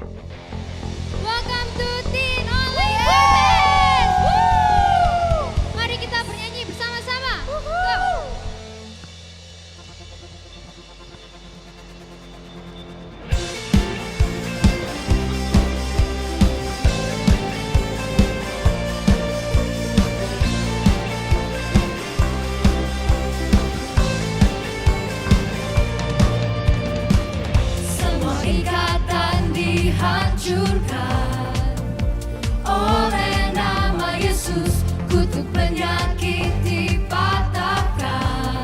Welcome to Teen Online Service. Woo! Mari kita bernyanyi bersama-sama. Go. Semua ikatan dihancurkan oleh nama Yesus, kutuk penyakit dipatahkan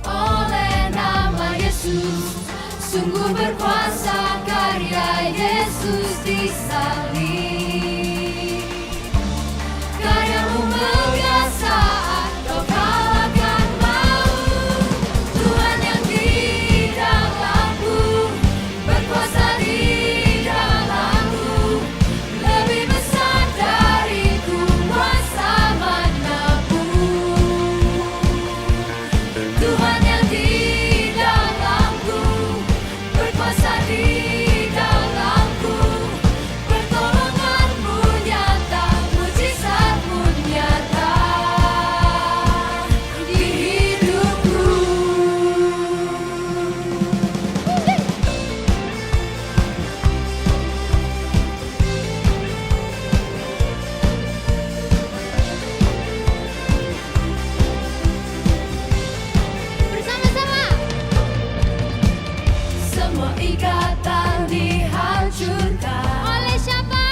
oleh nama Yesus. Sungguh berkuasa karya Yesus di salib. Karyamu megah saat kau kalahkan maut. Tuhan yang di dalamku, berkuasa di dalamku, lebih besar dari kuasa manapun. Tuhan yang di dalamku, berkuasa di dalamku, pertolonganmu nyata, mujizatmu nyata di hidupku. Bersama-sama. Semua ikatan dihancurkan Oleh siapa?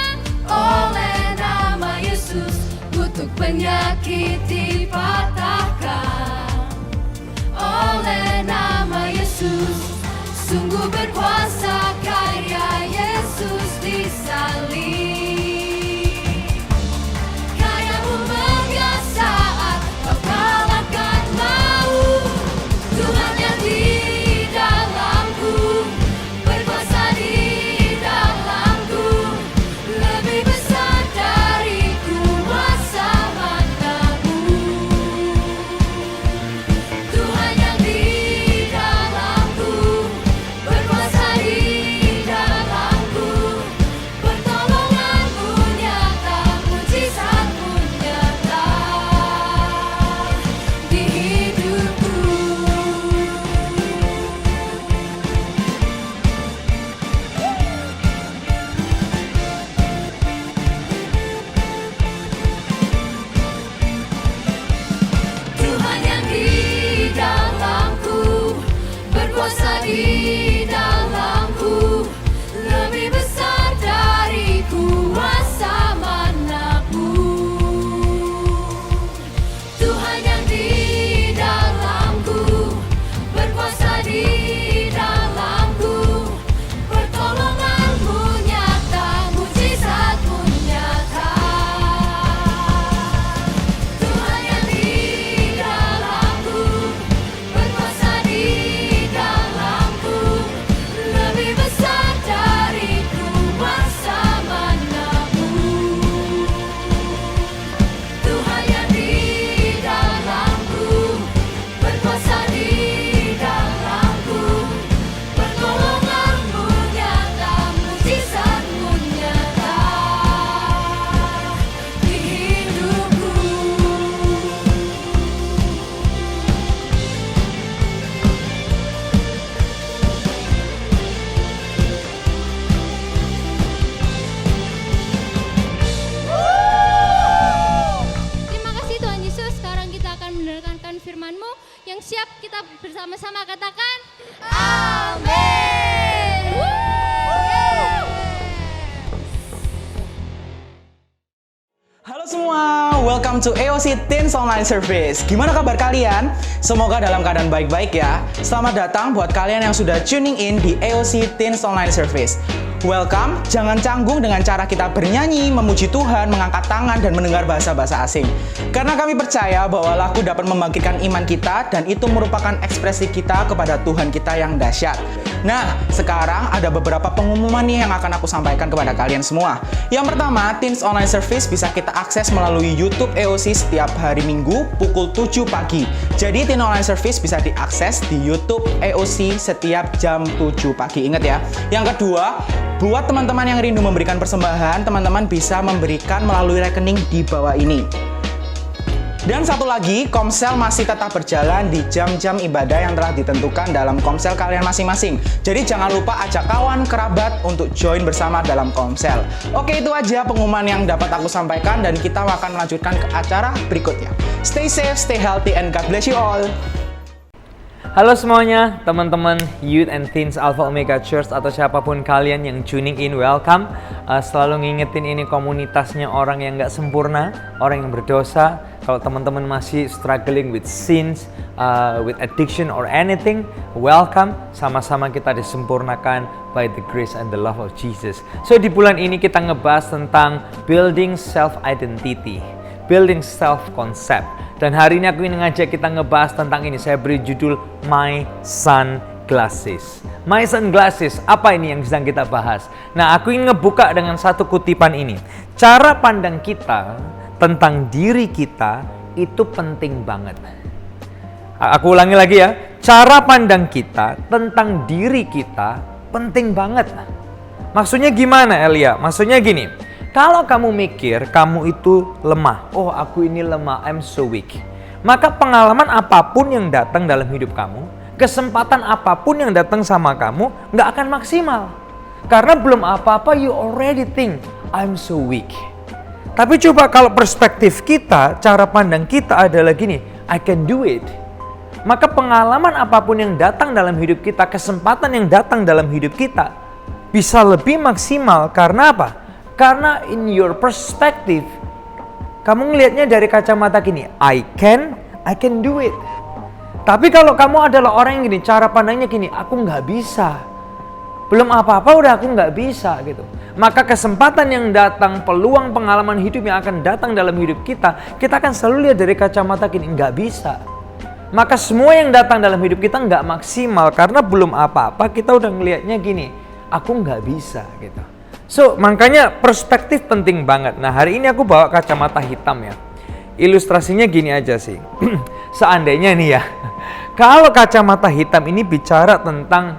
oleh nama Yesus, kutuk penyakit dipatahkan oleh nama Yesus. Sungguh berkuasa karya Yesus di salib. Karyamu megah saat kau kalahkan maut. Tuhan yang di dalamku, berkuasa di dalamku, lebih besar dari kuasa manapun. Tuhan yang di dalamku, berkuasa di dalamku, pertolonganmu nyata, mujizatmu nyata di hidupku. Tuhan yang di dalamku, berkuasa di dalamku, lebih besar dari kuasa manapun. Tuhan yang di dalamku, berkuasa di dalamku, pertolonganmu nyata, mujizatmu nyata. Tuhan yang di dalamku, berkuasa di dalamku, lebih besar dari kuasa manapun. Tuhan yang di dalamku, berkuasa di dalamku, pertolonganmu nyata, mujizatmu nyata di hidupku. Terima kasih Tuhan Yesus. Sekarang kita akan mendengarkan firman-Mu. Yang siap kita bersama-sama katakan Amin. Halo semua, welcome to AOC Teens Online Service. Gimana kabar kalian? Semoga dalam keadaan baik-baik ya. Selamat datang buat kalian yang sudah tuning in di AOC Teens Online Service. Welcome, jangan canggung dengan cara kita bernyanyi, memuji Tuhan, mengangkat tangan, dan mendengar bahasa-bahasa asing. Karena kami percaya bahwa lagu dapat membangkitkan iman kita dan itu merupakan ekspresi kita kepada Tuhan kita yang dahsyat. Nah, sekarang ada beberapa pengumuman nih yang akan aku sampaikan kepada kalian semua. Yang pertama, Teens Online Service bisa kita akses melalui YouTube AOC setiap hari Minggu pukul 7 pagi. Jadi Teen Online Service bisa diakses di YouTube AOC setiap jam 7 pagi. Ingat ya. Yang kedua, buat teman-teman yang rindu memberikan persembahan, teman-teman bisa memberikan melalui rekening di bawah ini. Dan satu lagi, Komsel masih tetap berjalan di jam-jam ibadah yang telah ditentukan dalam Komsel kalian masing-masing. Jadi jangan lupa ajak kawan, kerabat untuk join bersama dalam Komsel. Oke, itu aja pengumuman yang dapat aku sampaikan dan kita akan melanjutkan ke acara berikutnya. Stay safe, stay healthy, and God bless you all. Halo semuanya, teman-teman Youth and Teens Alpha Omega Church atau siapapun kalian yang tuning in, welcome. Selalu ngingetin ini komunitasnya orang yang nggak sempurna, orang yang berdosa. Kalau teman-teman masih struggling with sins, with addiction or anything, welcome. Sama-sama kita disempurnakan by the grace and the love of Jesus. So di bulan ini kita ngebahas tentang building self-identity, building self-concept. Dan hari ini aku ingin ngajak kita ngebahas tentang ini. Saya beri judul My Sunglasses. My Sunglasses, apa ini yang sedang kita bahas? Nah, aku ingin ngebuka dengan satu kutipan ini. Cara pandang kita tentang diri kita itu penting banget. Aku ulangi lagi ya. Cara pandang kita tentang diri kita penting banget. Maksudnya gimana, Elia? Maksudnya gini. Kalau kamu mikir kamu itu lemah, oh aku ini lemah, I'm so weak. Maka pengalaman apapun yang datang dalam hidup kamu, kesempatan apapun yang datang sama kamu, nggak akan maksimal. Karena belum apa-apa you already think, I'm so weak. Tapi coba kalau perspektif kita, cara pandang kita adalah gini, I can do it. Maka pengalaman apapun yang datang dalam hidup kita, kesempatan yang datang dalam hidup kita, bisa lebih maksimal karena apa? Karena in your perspective, kamu ngelihatnya dari kacamata gini, I can do it. Tapi kalau kamu adalah orang yang gini, cara pandangnya gini, aku nggak bisa. Belum apa-apa udah aku nggak bisa gitu. Maka kesempatan yang datang, peluang pengalaman hidup yang akan datang dalam hidup kita akan selalu lihat dari kacamata gini, nggak bisa. Maka semua yang datang dalam hidup kita nggak maksimal karena belum apa-apa kita udah ngelihatnya gini, aku nggak bisa gitu. So, makanya perspektif penting banget. Nah, hari ini aku bawa kacamata hitam ya. Ilustrasinya gini aja sih. Seandainya nih ya, kalau kacamata hitam ini bicara tentang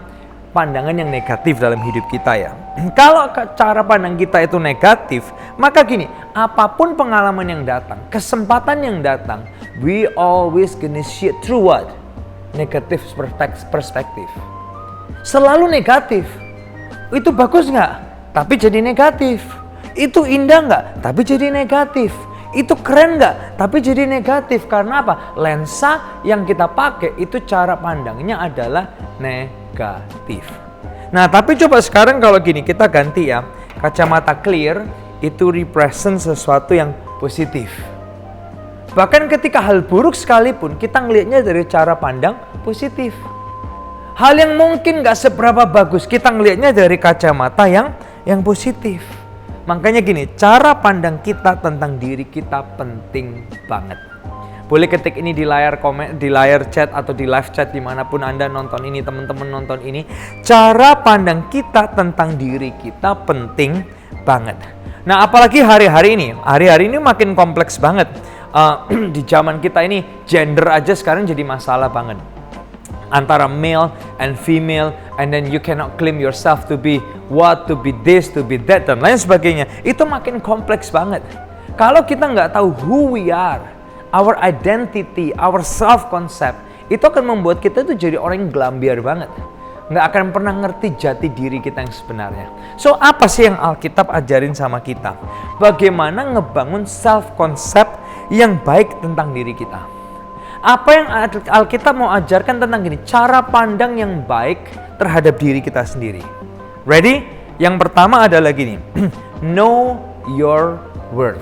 pandangan yang negatif dalam hidup kita ya. Kalau cara pandang kita itu negatif, maka gini, apapun pengalaman yang datang, kesempatan yang datang, we always gonna see it through what? Negative perspektif. Selalu negatif. Itu bagus nggak? Tapi jadi negatif. Itu indah nggak? Tapi jadi negatif. Itu keren nggak? Tapi jadi negatif. Karena apa? Lensa yang kita pakai itu cara pandangnya adalah negatif. Nah, tapi coba sekarang kalau gini, kita ganti ya. Kacamata clear itu represent sesuatu yang positif. Bahkan ketika hal buruk sekalipun, kita ngelihatnya dari cara pandang positif. Hal yang mungkin gak seberapa bagus, kita ngelihatnya dari kacamata yang positif. Makanya gini, cara pandang kita tentang diri kita penting banget. Boleh ketik ini di layar komen, di layar chat atau di live chat dimanapun Anda nonton ini, teman-teman nonton ini. Cara pandang kita tentang diri kita penting banget. Nah, apalagi hari-hari ini makin kompleks banget. Di zaman kita ini gender aja sekarang jadi masalah banget. Antara male and female, and then you cannot claim yourself to be what, to be this, to be that, dan lain sebagainya. Itu makin kompleks banget. Kalau kita nggak tahu who we are, our identity, our self-concept, itu akan membuat kita tuh jadi orang yang gelambiar banget. Nggak akan pernah ngerti jati diri kita yang sebenarnya. So, apa sih yang Alkitab ajarin sama kita? Bagaimana ngebangun self-concept yang baik tentang diri kita? Apa yang Alkitab mau ajarkan tentang gini? Cara pandang yang baik terhadap diri kita sendiri. Ready? Yang pertama adalah gini. Know your worth.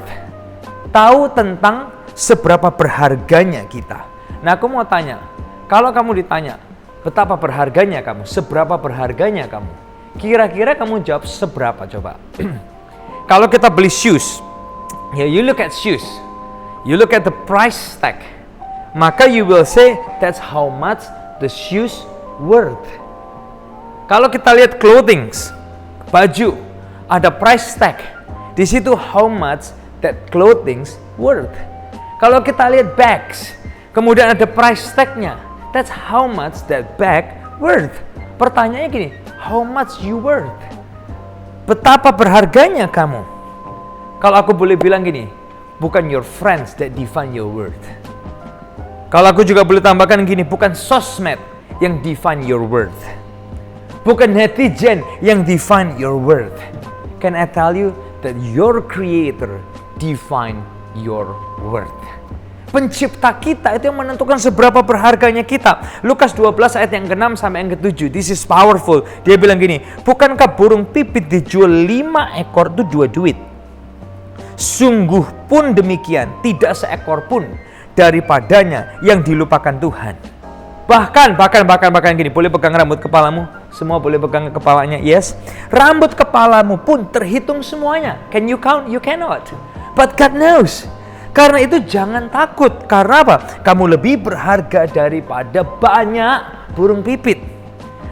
Tahu tentang seberapa berharganya kita. Nah, aku mau tanya. Kalau kamu ditanya, betapa berharganya kamu? Seberapa berharganya kamu? Kira-kira kamu jawab seberapa coba? Kalau kita beli shoes, ya you look at shoes. You look at the price tag. Maka you will say that's how much the shoes worth. Kalau kita lihat clothing, baju, ada price tag. Di situ how much that clothing worth. Kalau kita lihat bags, Kemudian ada price tag-nya. That's how much that bag worth. Pertanyaannya gini, how much you worth? Betapa berharganya kamu? Kalau aku boleh bilang gini, bukan your friends that define your worth. Kalau aku juga boleh tambahkan gini, bukan sosmed yang define your worth. Bukan netizen yang define your worth. Can I tell you that your creator define your worth? Pencipta kita itu yang menentukan seberapa berharganya kita. Lukas 12 ayat yang ke-6 sampai yang ke-7. This is powerful. Dia bilang gini, bukankah burung pipit dijual 5 ekor itu 2 duit? Sungguh pun demikian, tidak seekor pun daripadanya yang dilupakan Tuhan. Bahkan gini, boleh pegang rambut kepalamu? Semua boleh pegang kepalanya, yes. Rambut kepalamu pun terhitung semuanya. Can you count? You cannot. But God knows. Karena itu jangan takut. Karena apa? Kamu lebih berharga daripada banyak burung pipit.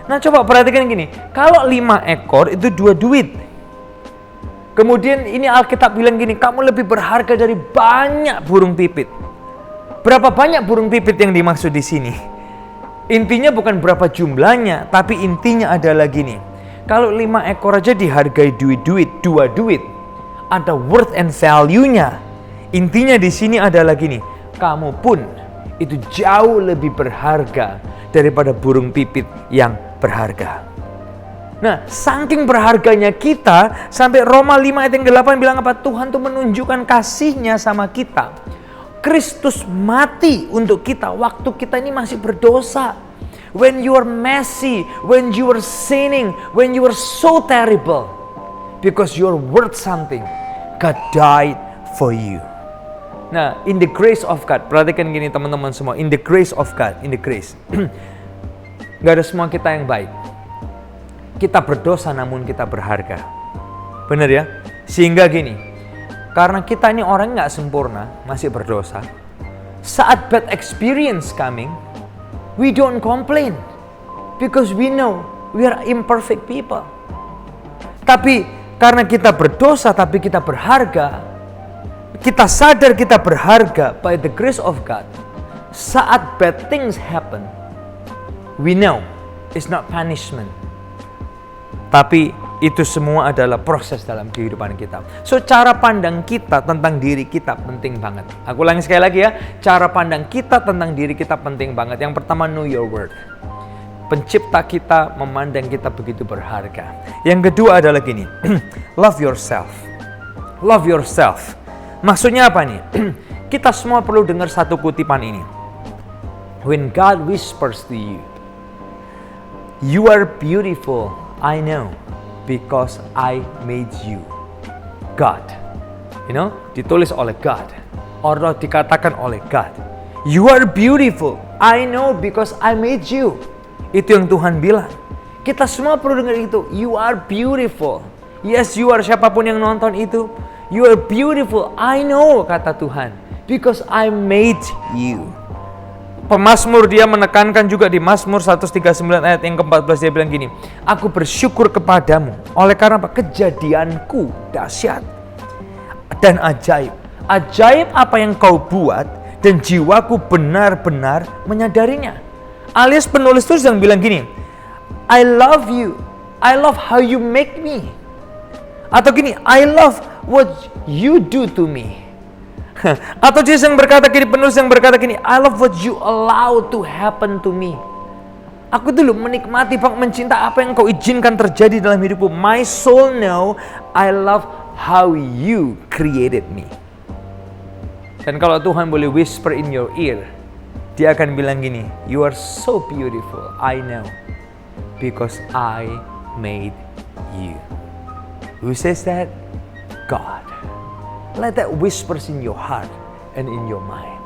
Nah coba perhatikan gini. Kalau 5 ekor itu 2 duit. Kemudian ini Alkitab bilang gini, kamu lebih berharga dari banyak burung pipit. Berapa banyak burung pipit yang dimaksud di sini? Intinya bukan berapa jumlahnya, tapi intinya adalah gini. Kalau 5 ekor aja dihargai duit-duit, 2 duit, ada worth and value-nya. Intinya di sini adalah gini, kamu pun itu jauh lebih berharga daripada burung pipit yang berharga. Nah, saking berharganya kita, sampai Roma 5 ayat yang ke-8 bilang apa? Tuhan tuh menunjukkan kasih-Nya sama kita. Kristus mati untuk kita waktu kita ini masih berdosa. When you are messy, when you are sinning, when you are so terrible, because you are worth something, God died for you. Nah, in the grace of God, perhatikan gini teman-teman semua, in the grace of God, in the grace. Gak ada semua kita yang baik. Kita berdosa namun kita berharga. Benar ya? Sehingga gini, karena kita ini orang gak sempurna, masih berdosa. Saat bad experience coming, we don't complain. Because we know we are imperfect people. Tapi karena kita berdosa tapi kita berharga, kita sadar kita berharga by the grace of God. Saat bad things happen, we know it's not punishment. Tapi itu semua adalah proses dalam kehidupan kita. So cara pandang kita tentang diri kita penting banget. Aku ulangi sekali lagi ya. Cara pandang kita tentang diri kita penting banget. Yang pertama, know your worth. Pencipta kita memandang kita begitu berharga. Yang kedua adalah gini. Love yourself. Love yourself. Maksudnya apa nih? Kita semua perlu dengar satu kutipan ini. When God whispers to you, you are beautiful, I know, because I made you. God. You know, ditulis oleh God. Atau dikatakan oleh God. You are beautiful, I know, because I made you. Itu yang Tuhan bilang. Kita semua perlu dengar itu. You are beautiful. Yes, you are, siapapun yang nonton itu. You are beautiful, I know, kata Tuhan. Because I made you. Pemazmur dia menekankan juga di Mazmur 139 ayat yang ke-14 dia bilang gini, aku bersyukur kepadamu oleh karena apa? Kejadianku dahsyat dan ajaib. Ajaib apa yang kau buat dan jiwaku benar-benar menyadarinya. Alias penulis itu sedang bilang gini, I love you, I love how you make me. Atau gini, I love what you do to me. Atau dia yang berkata gini, penulis yang berkata gini, I love what you allow to happen to me. Aku dulu menikmati, mencinta apa yang kau izinkan terjadi dalam hidupku. My soul know I love how you created me. Dan kalau Tuhan boleh whisper in your ear, dia akan bilang gini, you are so beautiful, I know, because I made you. Who says that? God. Let that whispers in your heart and in your mind.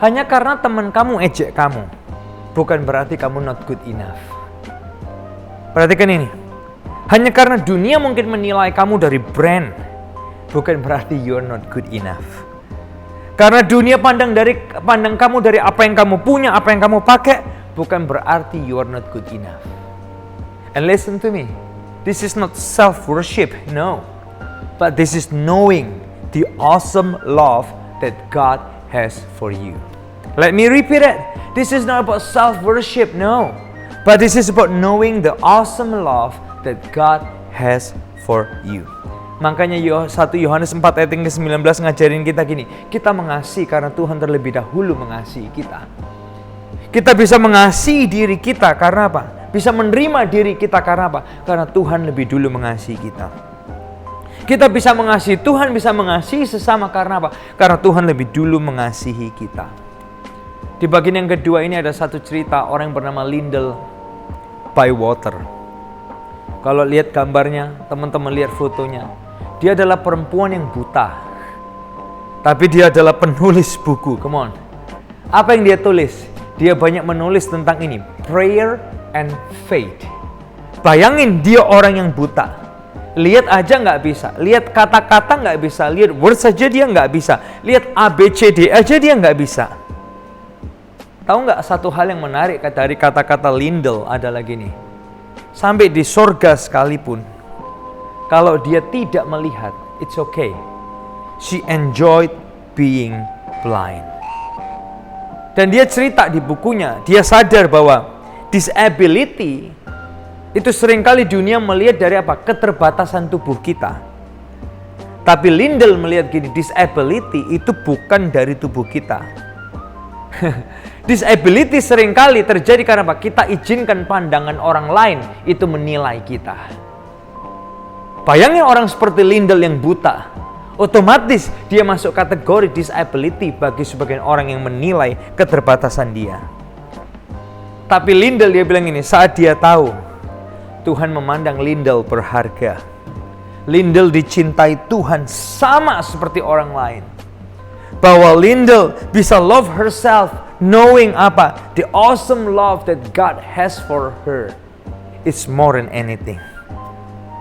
Hanya karena teman kamu ejek kamu, bukan berarti kamu not good enough. Perhatikan ini. Hanya karena dunia mungkin menilai kamu dari brand, bukan berarti you are not good enough. Karena dunia pandang kamu dari apa yang kamu punya, apa yang kamu pakai, bukan berarti you are not good enough. And listen to me. This is not self-worship, no. But this is knowing the awesome love that God has for you. Let me repeat it. This is not about self-worship, no. But this is about knowing the awesome love that God has for you. Makanya 1 Yohanes 4 ayat yang ke-19 ngajarin kita gini. Kita mengasihi karena Tuhan terlebih dahulu mengasihi kita. Kita bisa mengasihi diri kita karena apa? Bisa menerima diri kita karena apa? Karena Tuhan lebih dulu mengasihi kita. Kita bisa mengasihi Tuhan, bisa mengasihi sesama karena apa? Karena Tuhan lebih dulu mengasihi kita. Di bagian yang kedua ini ada satu cerita orang yang bernama Lyndall Bywater. Kalau lihat gambarnya, teman-teman lihat fotonya. Dia adalah perempuan yang buta. Tapi dia adalah penulis buku. Come on. Apa yang dia tulis? Dia banyak menulis tentang ini. Prayer and faith. Bayangin dia orang yang buta. Lihat aja nggak bisa. Lihat kata-kata nggak bisa. Lihat word saja dia nggak bisa. Lihat ABCD aja dia nggak bisa. Tahu nggak satu hal yang menarik dari kata-kata Lyndall adalah gini. Sampai di sorga sekalipun, kalau dia tidak melihat, it's okay. She enjoyed being blind. Dan dia cerita di bukunya, dia sadar bahwa disability itu seringkali dunia melihat dari apa? Keterbatasan tubuh kita. Tapi Lyndall melihat gini, disability itu bukan dari tubuh kita. Disability seringkali terjadi karena apa? Kita izinkan pandangan orang lain itu menilai kita. Bayangin orang seperti Lyndall yang buta. Otomatis dia masuk kategori disability bagi sebagian orang yang menilai keterbatasan dia. Tapi Lyndall dia bilang ini, saat dia tahu Tuhan memandang Lyndall berharga. Lyndall dicintai Tuhan sama seperti orang lain. Bahwa Lyndall bisa love herself knowing apa? The awesome love that God has for her is more than anything.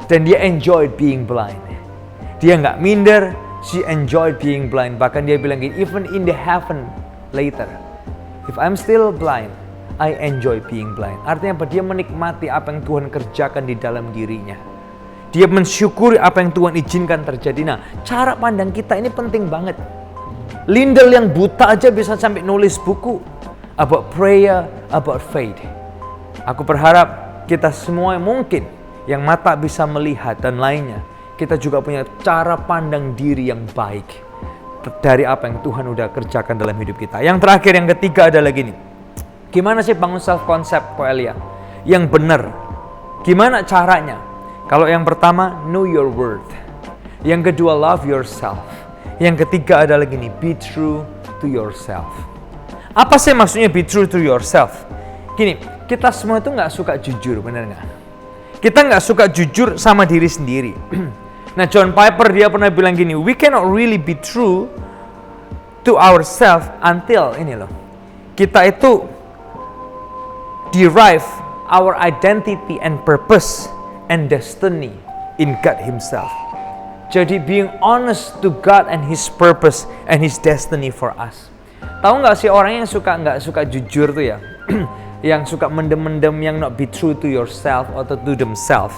Dan dia enjoyed being blind. Dia nggak minder, she enjoyed being blind. Bahkan dia bilang gini, even in the heaven later, if I'm still blind, I enjoy being blind. Artinya apa? Dia menikmati apa yang Tuhan kerjakan di dalam dirinya. Dia mensyukuri apa yang Tuhan izinkan terjadi. Nah, cara pandang kita ini penting banget. Lyndall yang buta aja bisa sampai nulis buku about prayer, about faith. Aku berharap kita semua mungkin yang mata bisa melihat dan lainnya, kita juga punya cara pandang diri yang baik dari apa yang Tuhan udah kerjakan dalam hidup kita. Yang terakhir, yang ketiga adalah gini. Gimana sih bangun self concept, Ko Elia? Yang benar. Gimana caranya? Kalau yang pertama, know your worth. Yang kedua, love yourself. Yang ketiga adalah gini, be true to yourself. Apa sih maksudnya be true to yourself? Gini, kita semua itu nggak suka jujur, benar nggak? Kita nggak suka jujur sama diri sendiri. Nah, John Piper dia pernah bilang gini, we cannot really be true to ourselves until ini loh. Kita itu derive our identity and purpose and destiny in God Himself. Jadi being honest to God and His purpose and His destiny for us. Tahu nggak sih orang yang nggak suka jujur tuh ya? Yang suka mendem-mendem, yang not be true to yourself atau to themselves.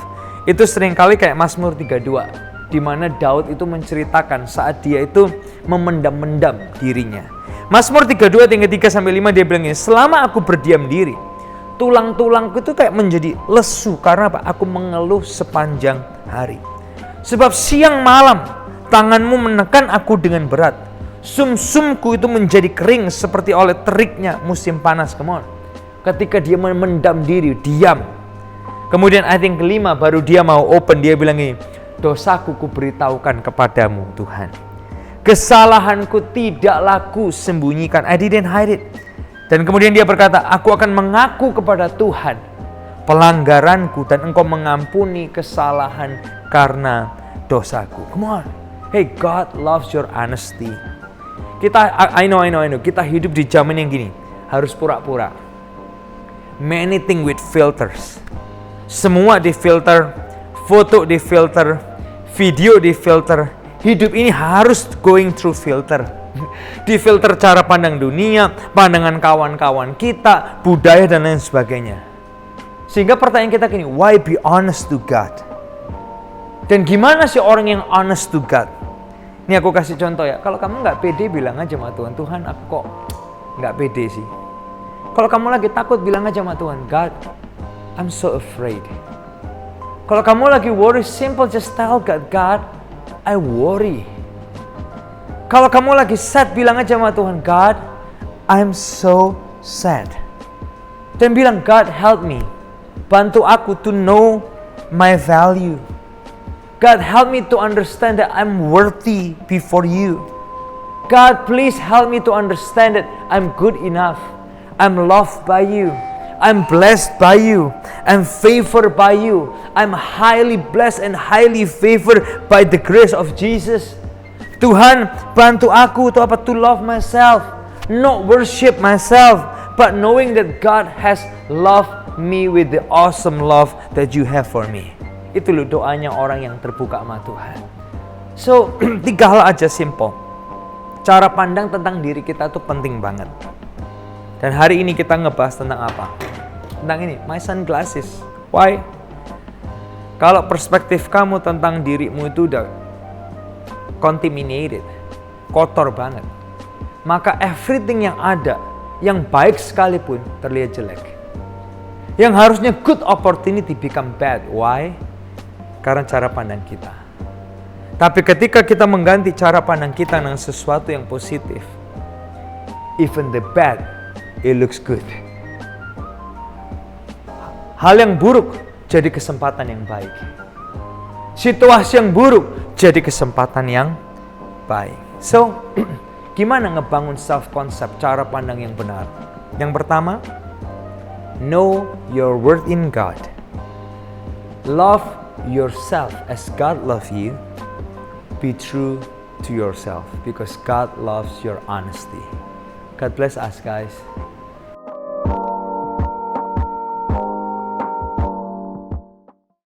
Itu seringkali kayak Mazmur 32, di mana Daud itu menceritakan saat dia itu memendam-mendam dirinya. Mazmur 32 ayat 3-5 dia bilang ini, selama aku berdiam diri, tulang-tulangku itu kayak menjadi lesu karena apa? Aku mengeluh sepanjang hari. Sebab siang malam tanganmu menekan aku dengan berat. Sumsumku itu menjadi kering seperti oleh teriknya musim panas. Come on. Ketika dia memendam diri, diam. Kemudian ayat yang kelima baru dia mau open, dia bilang ini, dosaku kuberitahukan kepadamu Tuhan. Kesalahanku tidaklah ku sembunyikan. I didn't hide it. Dan kemudian dia berkata, aku akan mengaku kepada Tuhan pelanggaranku dan Engkau mengampuni kesalahan karena dosaku. Come on. Hey, God loves your honesty. I know. Kita hidup di zaman yang gini, harus pura-pura. Many things with filters. Semua difilter, foto difilter, video difilter. Hidup ini harus going through filter. Difilter cara pandang dunia, pandangan kawan-kawan kita, budaya dan lain sebagainya. Sehingga pertanyaan kita gini, why be honest to God? Dan gimana sih orang yang honest to God? Ini aku kasih contoh ya, kalau kamu nggak pede bilang aja sama Tuhan, Tuhan aku kok nggak pede sih. Kalau kamu lagi takut, bilang aja sama Tuhan, God, I'm so afraid. Kalau kamu lagi worry, simple, just tell God, God, I worry. Kalau kamu lagi sad, bilang aja sama Tuhan, God, I'm so sad. Dan bilang, God, help me. Bantu aku to know my value. God, help me to understand that I'm worthy before you. God, please help me to understand that I'm good enough. I'm loved by you. I'm blessed by you. I'm favored by you. I'm highly blessed and highly favored by the grace of Jesus. Tuhan, bantu aku to love myself, not worship myself, but knowing that God has loved me with the awesome love that you have for me. Itu loh doanya orang yang terbuka sama Tuhan. So, 3 hal aja simple. Cara pandang tentang diri kita tuh penting banget. Dan hari ini kita ngebahas tentang apa? Tentang ini, my sunglasses. Why? Kalau perspektif kamu tentang dirimu itu udah contaminated, kotor banget, maka everything yang ada, yang baik sekalipun terlihat jelek. Yang harusnya good opportunity become bad. Why? Karena cara pandang kita. Tapi ketika kita mengganti cara pandang kita dengan sesuatu yang positif, even the bad, it looks good. Hal yang buruk jadi kesempatan yang baik. Situasi yang buruk jadi kesempatan yang baik. So, gimana ngebangun self-concept, cara pandang yang benar? Yang pertama, know your worth in God. Love yourself as God loves you. Be true to yourself because God loves your honesty. God bless us, guys.